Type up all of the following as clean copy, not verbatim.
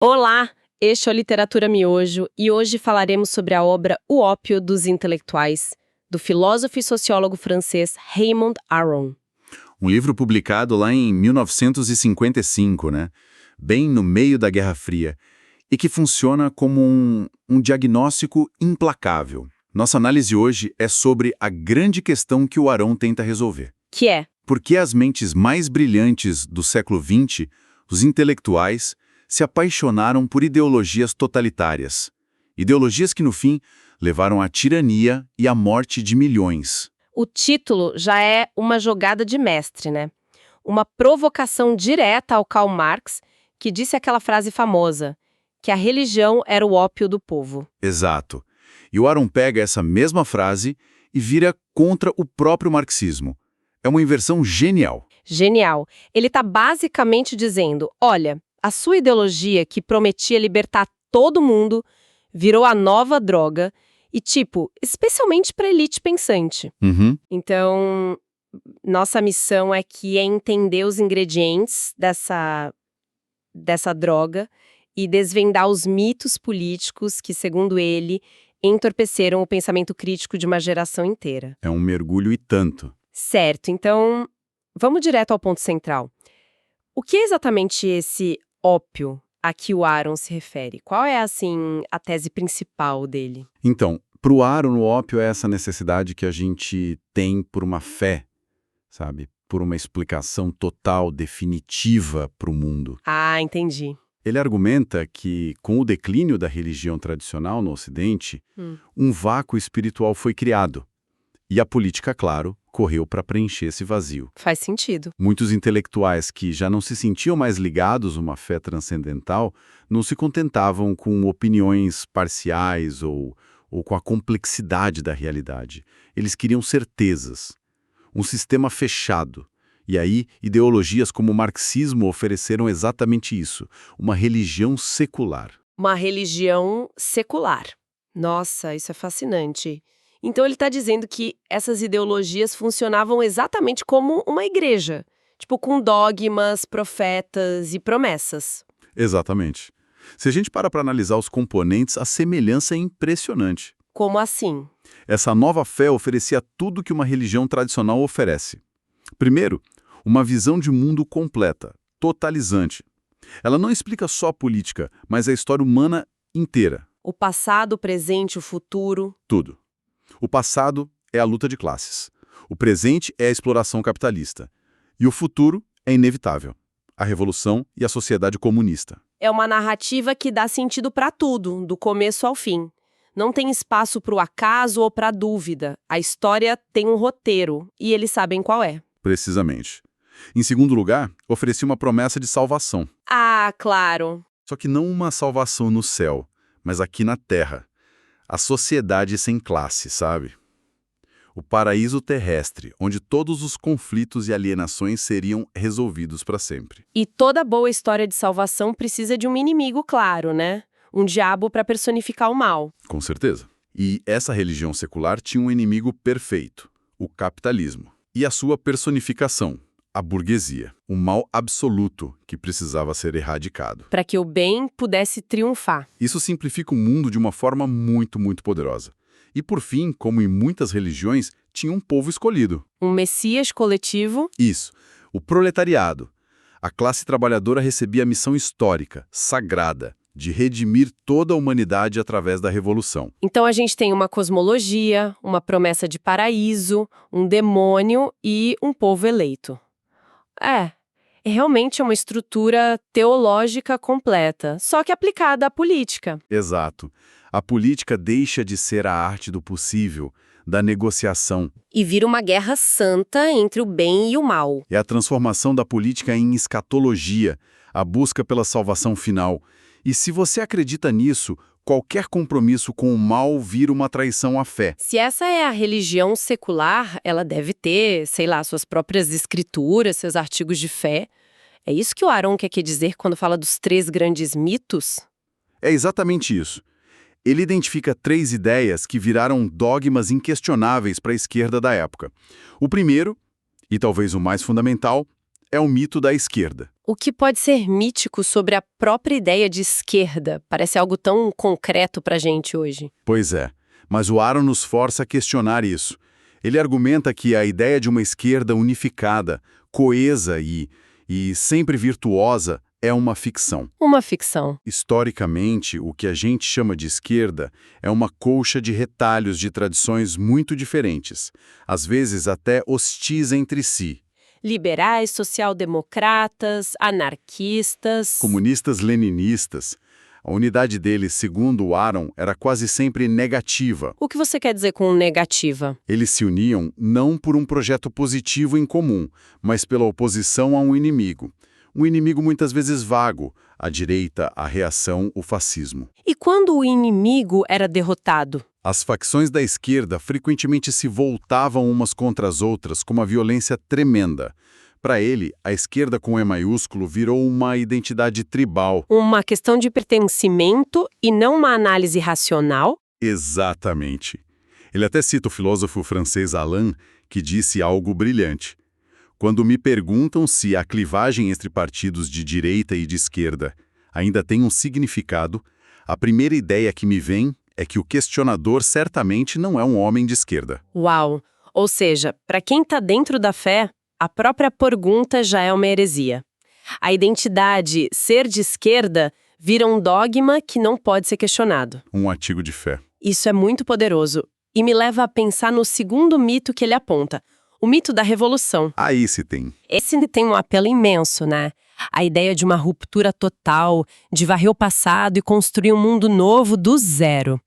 Olá, este é o Literatura Miojo e hoje falaremos sobre a obra O Ópio dos Intelectuais, do filósofo e sociólogo francês Raymond Aron. Um livro publicado lá em 1955, né? Bem no meio da Guerra Fria, e que funciona como um diagnóstico implacável. Nossa análise hoje é sobre a grande questão que o Aron tenta resolver. Que é? Por que as mentes mais brilhantes do século XX, os intelectuais, se apaixonaram por ideologias totalitárias? Ideologias que, no fim, levaram à tirania e à morte de milhões. O título já é uma jogada de mestre, né? Uma provocação direta ao Karl Marx, que disse aquela frase famosa, que a religião era o ópio do povo. Exato. E o Aron pega essa mesma frase e vira contra o próprio marxismo. É uma inversão genial. Genial. Ele está basicamente dizendo, olha, a sua ideologia que prometia libertar todo mundo virou a nova droga e, especialmente para a elite pensante. Então, nossa missão aqui é entender os ingredientes dessa droga e desvendar os mitos políticos que, segundo ele, entorpeceram o pensamento crítico de uma geração inteira. É um mergulho e tanto. Certo, então vamos direto ao ponto central. O que é exatamente esse ópio a que o Aron se refere? Qual é, a tese principal dele? Então, para o Aron, o ópio é essa necessidade que a gente tem por uma fé, sabe? Por uma explicação total, definitiva para o mundo. Ah, entendi. Ele argumenta que, com o declínio da religião tradicional no Ocidente, um vácuo espiritual foi criado. E a política, claro, correu para preencher esse vazio. Faz sentido. Muitos intelectuais que já não se sentiam mais ligados a uma fé transcendental não se contentavam com opiniões parciais ou com a complexidade da realidade. Eles queriam certezas, um sistema fechado. E aí, ideologias como o marxismo ofereceram exatamente isso, uma religião secular. Uma religião secular. Nossa, isso é fascinante. Então ele está dizendo que essas ideologias funcionavam exatamente como uma igreja, com dogmas, profetas e promessas. Exatamente. Se a gente para analisar os componentes, a semelhança é impressionante. Como assim? Essa nova fé oferecia tudo que uma religião tradicional oferece. Primeiro, uma visão de mundo completa, totalizante. Ela não explica só a política, mas a história humana inteira. O passado, o presente, o futuro. Tudo. O passado é a luta de classes. O presente é a exploração capitalista. E o futuro é inevitável. A revolução e a sociedade comunista. É uma narrativa que dá sentido para tudo, do começo ao fim. Não tem espaço para o acaso ou para a dúvida. A história tem um roteiro, e eles sabem qual é. Precisamente. Em segundo lugar, oferecia uma promessa de salvação. Ah, claro. Só que não uma salvação no céu, mas aqui na Terra. A sociedade sem classe, sabe? O paraíso terrestre, onde todos os conflitos e alienações seriam resolvidos para sempre. E toda boa história de salvação precisa de um inimigo, claro, né? Um diabo para personificar o mal. Com certeza. E essa religião secular tinha um inimigo perfeito, o capitalismo. E a sua personificação, a burguesia, o mal absoluto que precisava ser erradicado. Para que o bem pudesse triunfar. Isso simplifica o mundo de uma forma muito, muito poderosa. E por fim, como em muitas religiões, tinha um povo escolhido. Um messias coletivo. Isso, o proletariado. A classe trabalhadora recebia a missão histórica, sagrada, de redimir toda a humanidade através da revolução. Então a gente tem uma cosmologia, uma promessa de paraíso, um demônio e um povo eleito. É realmente uma estrutura teológica completa, só que aplicada à política. Exato. A política deixa de ser a arte do possível, da negociação. E vira uma guerra santa entre o bem e o mal. É a transformação da política em escatologia, a busca pela salvação final. E se você acredita nisso, qualquer compromisso com o mal vira uma traição à fé. Se essa é a religião secular, ela deve ter, suas próprias escrituras, seus artigos de fé. É isso que o Aron quer dizer quando fala dos 3 grandes mitos? É exatamente isso. Ele identifica 3 ideias que viraram dogmas inquestionáveis para a esquerda da época. O primeiro, e talvez o mais fundamental, é o mito da esquerda. O que pode ser mítico sobre a própria ideia de esquerda? Parece algo tão concreto pra gente hoje. Pois é, mas o Aron nos força a questionar isso. Ele argumenta que a ideia de uma esquerda unificada, coesa e sempre virtuosa é uma ficção. Uma ficção. Historicamente, o que a gente chama de esquerda é uma colcha de retalhos de tradições muito diferentes, às vezes até hostis entre si. Liberais, social-democratas, anarquistas. Comunistas leninistas. A unidade deles, segundo o Aron, era quase sempre negativa. O que você quer dizer com negativa? Eles se uniam não por um projeto positivo em comum, mas pela oposição a um inimigo. Um inimigo muitas vezes vago, a direita, a reação, o fascismo. E quando o inimigo era derrotado? As facções da esquerda frequentemente se voltavam umas contra as outras com uma violência tremenda. Para ele, a esquerda com E maiúsculo virou uma identidade tribal. Uma questão de pertencimento e não uma análise racional? Exatamente. Ele até cita o filósofo francês Alain, que disse algo brilhante. Quando me perguntam se a clivagem entre partidos de direita e de esquerda ainda tem um significado, a primeira ideia que me vem é que o questionador certamente não é um homem de esquerda. Uau! Ou seja, para quem está dentro da fé, a própria pergunta já é uma heresia. A identidade ser de esquerda vira um dogma que não pode ser questionado. Um artigo de fé. Isso é muito poderoso e me leva a pensar no segundo mito que ele aponta, o mito da revolução. Aí se tem. Esse tem um apelo imenso, né? A ideia de uma ruptura total, de varrer o passado e construir um mundo novo do zero.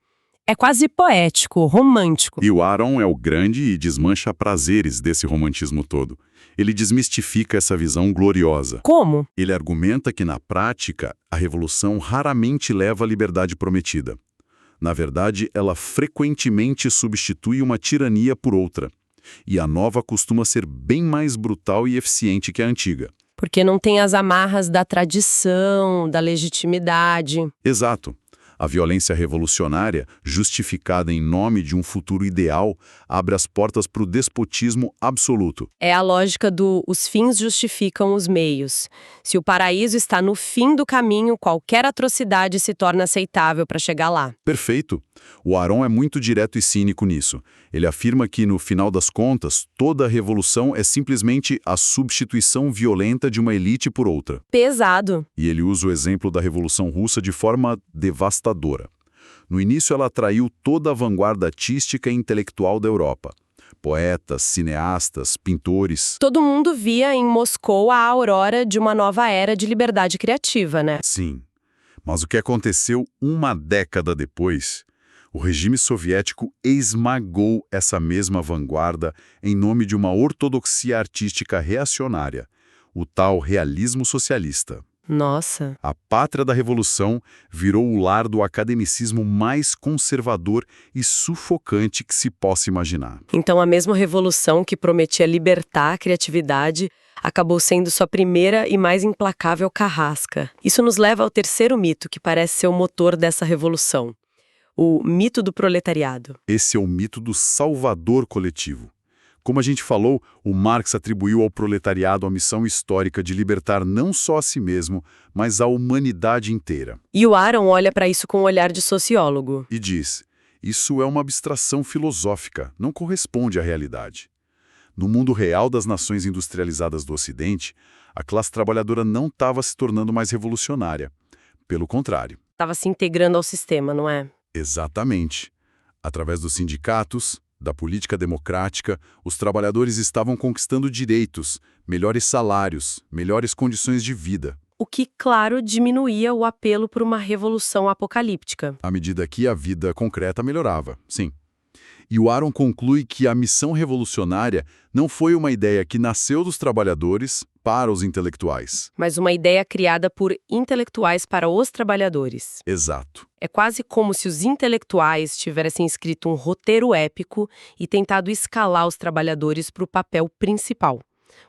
É quase poético, romântico. E o Aron é o grande e desmancha prazeres desse romantismo todo. Ele desmistifica essa visão gloriosa. Como? Ele argumenta que, na prática, a revolução raramente leva à liberdade prometida. Na verdade, ela frequentemente substitui uma tirania por outra. E a nova costuma ser bem mais brutal e eficiente que a antiga. Porque não tem as amarras da tradição, da legitimidade. Exato. A violência revolucionária, justificada em nome de um futuro ideal, abre as portas para o despotismo absoluto. É a lógica do os fins justificam os meios. Se o paraíso está no fim do caminho, qualquer atrocidade se torna aceitável para chegar lá. Perfeito. O Aron é muito direto e cínico nisso. Ele afirma que, no final das contas, toda revolução é simplesmente a substituição violenta de uma elite por outra. Pesado. E ele usa o exemplo da Revolução Russa de forma devastadora. No início, ela atraiu toda a vanguarda artística e intelectual da Europa. Poetas, cineastas, pintores. Todo mundo via em Moscou a aurora de uma nova era de liberdade criativa, né? Sim. Mas o que aconteceu uma década depois? O regime soviético esmagou essa mesma vanguarda em nome de uma ortodoxia artística reacionária, o tal realismo socialista. Nossa. A pátria da Revolução virou o lar do academicismo mais conservador e sufocante que se possa imaginar. Então a mesma revolução que prometia libertar a criatividade acabou sendo sua primeira e mais implacável carrasca. Isso nos leva ao terceiro mito, que parece ser o motor dessa revolução. O mito do proletariado. Esse é o mito do salvador coletivo. Como a gente falou, o Marx atribuiu ao proletariado a missão histórica de libertar não só a si mesmo, mas a humanidade inteira. E o Aron olha para isso com um olhar de sociólogo. E diz, isso é uma abstração filosófica, não corresponde à realidade. No mundo real das nações industrializadas do Ocidente, a classe trabalhadora não estava se tornando mais revolucionária. Pelo contrário. Estava se integrando ao sistema, não é? Exatamente. Através dos sindicatos, da política democrática, os trabalhadores estavam conquistando direitos, melhores salários, melhores condições de vida. O que, claro, diminuía o apelo por uma revolução apocalíptica. À medida que a vida concreta melhorava, sim. E o Aron conclui que a missão revolucionária não foi uma ideia que nasceu dos trabalhadores para os intelectuais. Mas uma ideia criada por intelectuais para os trabalhadores. Exato. É quase como se os intelectuais tivessem escrito um roteiro épico e tentado escalar os trabalhadores para o papel principal.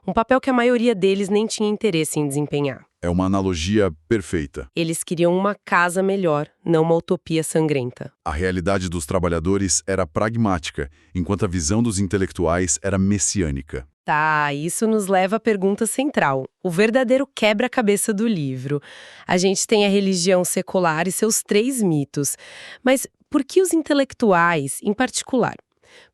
Um papel que a maioria deles nem tinha interesse em desempenhar. É uma analogia perfeita. Eles queriam uma casa melhor, não uma utopia sangrenta. A realidade dos trabalhadores era pragmática, enquanto a visão dos intelectuais era messiânica. Tá, isso nos leva à pergunta central, o verdadeiro quebra-cabeça do livro. A gente tem a religião secular e seus 3 mitos. Mas por que os intelectuais, em particular?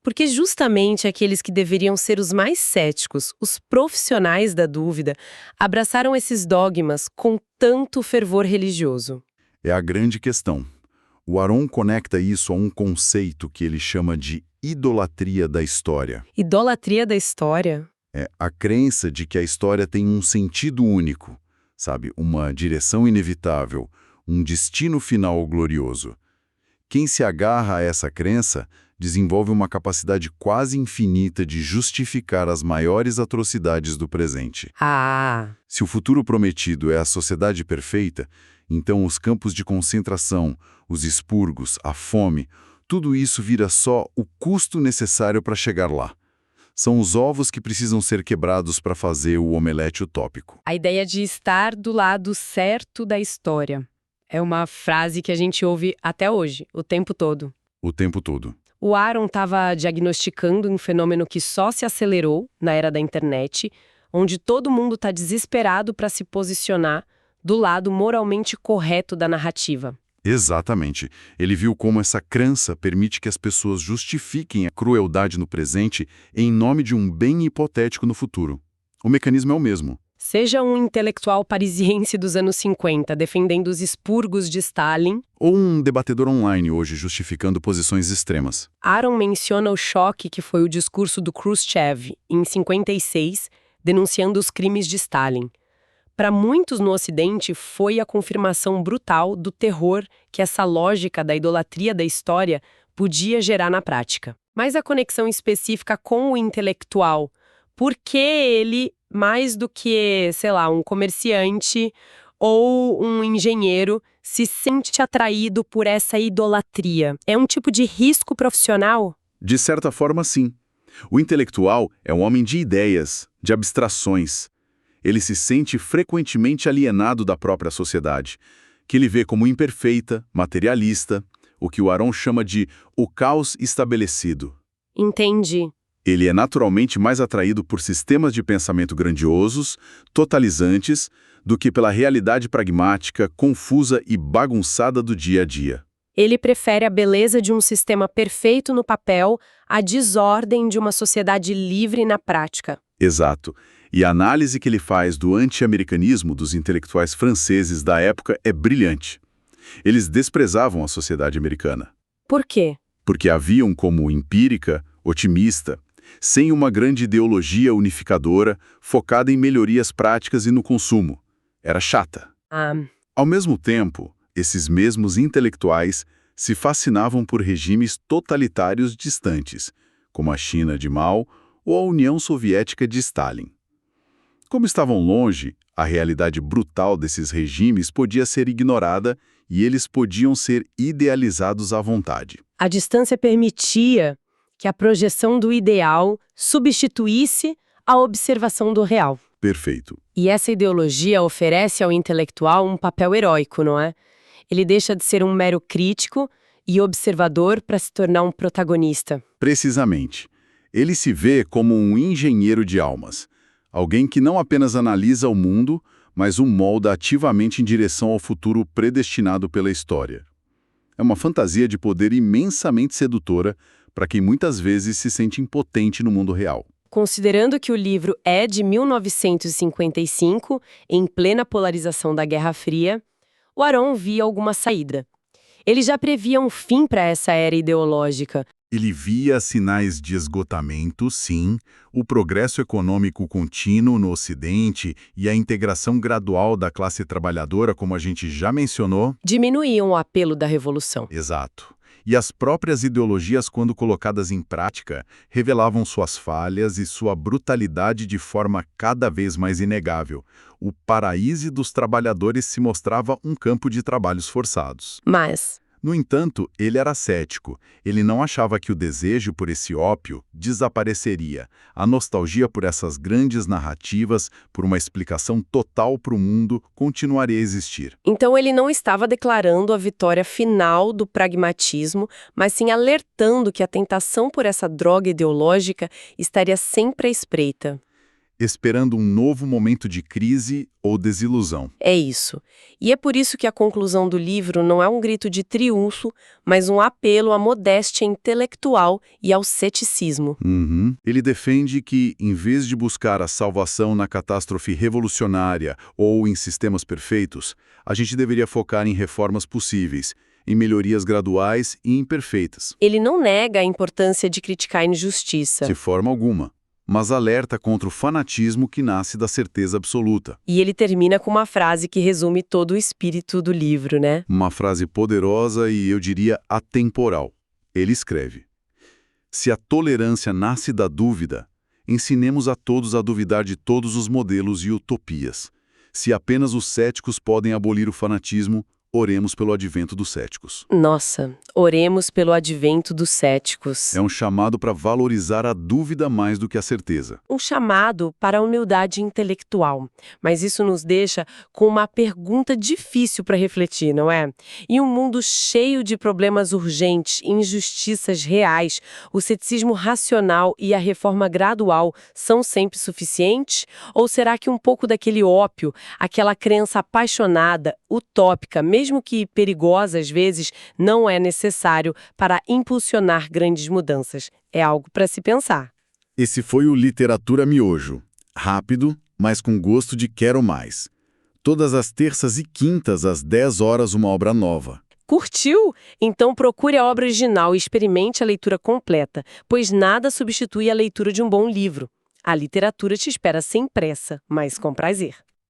Porque justamente aqueles que deveriam ser os mais céticos, os profissionais da dúvida, abraçaram esses dogmas com tanto fervor religioso. É a grande questão. O Aron conecta isso a um conceito que ele chama de idolatria da história. Idolatria da história? É a crença de que a história tem um sentido único, sabe? Uma direção inevitável, um destino final glorioso. Quem se agarra a essa crença desenvolve uma capacidade quase infinita de justificar as maiores atrocidades do presente. Ah, Se o futuro prometido é a sociedade perfeita, então os campos de concentração, os expurgos, a fome, tudo isso vira só o custo necessário para chegar lá. São os ovos que precisam ser quebrados para fazer o omelete utópico. a ideia de estar do lado certo da história. É uma frase que a gente ouve até hoje, o tempo todo. O tempo todo. O Aron estava diagnosticando um fenômeno que só se acelerou na era da internet, onde todo mundo está desesperado para se posicionar do lado moralmente correto da narrativa. Exatamente. Ele viu como essa crença permite que as pessoas justifiquem a crueldade no presente em nome de um bem hipotético no futuro. O mecanismo é o mesmo. Seja um intelectual parisiense dos anos 50 defendendo os expurgos de Stalin, Ou um debatedor online hoje justificando posições extremas. Aron menciona o choque que foi o discurso do Khrushchev, em 56, denunciando os crimes de Stalin. Para muitos no Ocidente, foi a confirmação brutal do terror que essa lógica da idolatria da história podia gerar na prática. Mas a conexão específica com o intelectual, por que ele, mais do que, sei lá, um comerciante ou um engenheiro, se sente atraído por essa idolatria? É um tipo de risco profissional? De certa forma, sim. O intelectual é um homem de ideias, de abstrações. Ele se sente frequentemente alienado da própria sociedade, que ele vê como imperfeita, materialista, o que o Aron chama de o caos estabelecido. Entendi. Ele é naturalmente mais atraído por sistemas de pensamento grandiosos, totalizantes, do que pela realidade pragmática, confusa e bagunçada do dia a dia. Ele prefere a beleza de um sistema perfeito no papel à desordem de uma sociedade livre na prática. Exato. E a análise que ele faz do anti-americanismo dos intelectuais franceses da época é brilhante. Eles desprezavam a sociedade americana, Por quê? porque a viam como empírica, otimista, sem uma grande ideologia unificadora focada em melhorias práticas e no consumo. Era chata. Ah, Ao mesmo tempo, esses mesmos intelectuais se fascinavam por regimes totalitários distantes, como a China de Mao ou a União Soviética de Stalin. Como estavam longe, a realidade brutal desses regimes podia ser ignorada e eles podiam ser idealizados à vontade. a distância permitia que a projeção do ideal substituísse a observação do real. Perfeito. E essa ideologia oferece ao intelectual um papel heróico, não é? Ele deixa de ser um mero crítico e observador para se tornar um protagonista. Precisamente. Ele se vê como um engenheiro de almas, alguém que não apenas analisa o mundo, mas o molda ativamente em direção ao futuro predestinado pela história. É uma fantasia de poder imensamente sedutora para quem muitas vezes se sente impotente no mundo real. Considerando que o livro é de 1955, em plena polarização da Guerra Fria, o Aron via alguma saída. Ele já previa um fim para essa era ideológica. Ele via sinais de esgotamento, sim, o progresso econômico contínuo no Ocidente e a integração gradual da classe trabalhadora, como a gente já mencionou. Diminuíam o apelo da revolução. Exato. E as próprias ideologias, quando colocadas em prática, revelavam suas falhas e sua brutalidade de forma cada vez mais inegável. O paraíso dos trabalhadores se mostrava um campo de trabalhos forçados. No entanto, ele era cético. Ele não achava que o desejo por esse ópio desapareceria. A nostalgia por essas grandes narrativas, por uma explicação total para o mundo, continuaria a existir. Então ele não estava declarando a vitória final do pragmatismo, mas sim alertando que a tentação por essa droga ideológica estaria sempre à espreita. Esperando um novo momento de crise ou desilusão. É isso. E é por isso que a conclusão do livro não é um grito de triunfo, mas um apelo à modéstia intelectual e ao ceticismo. Ele defende que, em vez de buscar a salvação na catástrofe revolucionária ou em sistemas perfeitos, a gente deveria focar em reformas possíveis, em melhorias graduais e imperfeitas. Ele não nega a importância de criticar a injustiça. De forma alguma. Mas alerta contra o fanatismo que nasce da certeza absoluta. E ele termina com uma frase que resume todo o espírito do livro, né? Uma frase poderosa e, eu diria, atemporal. Ele escreve: se a tolerância nasce da dúvida, ensinemos a todos a duvidar de todos os modelos e utopias. Se apenas os céticos podem abolir o fanatismo, oremos pelo advento dos céticos. Nossa, oremos pelo advento dos céticos. É um chamado para valorizar a dúvida mais do que a certeza. Um chamado para a humildade intelectual. Mas isso nos deixa com uma pergunta difícil para refletir, não é? Em um mundo cheio de problemas urgentes, injustiças reais, o ceticismo racional e a reforma gradual são sempre suficientes? Ou será que um pouco daquele ópio, aquela crença apaixonada, utópica, mesmo que perigosa às vezes, não é necessário para impulsionar grandes mudanças? É algo para se pensar. Esse foi o Literatura Miojo. Rápido, mas com gosto de quero mais. Todas as terças e quintas, às 10 horas, uma obra nova. Curtiu? Então procure a obra original e experimente a leitura completa, pois nada substitui a leitura de um bom livro. A literatura te espera sem pressa, mas com prazer.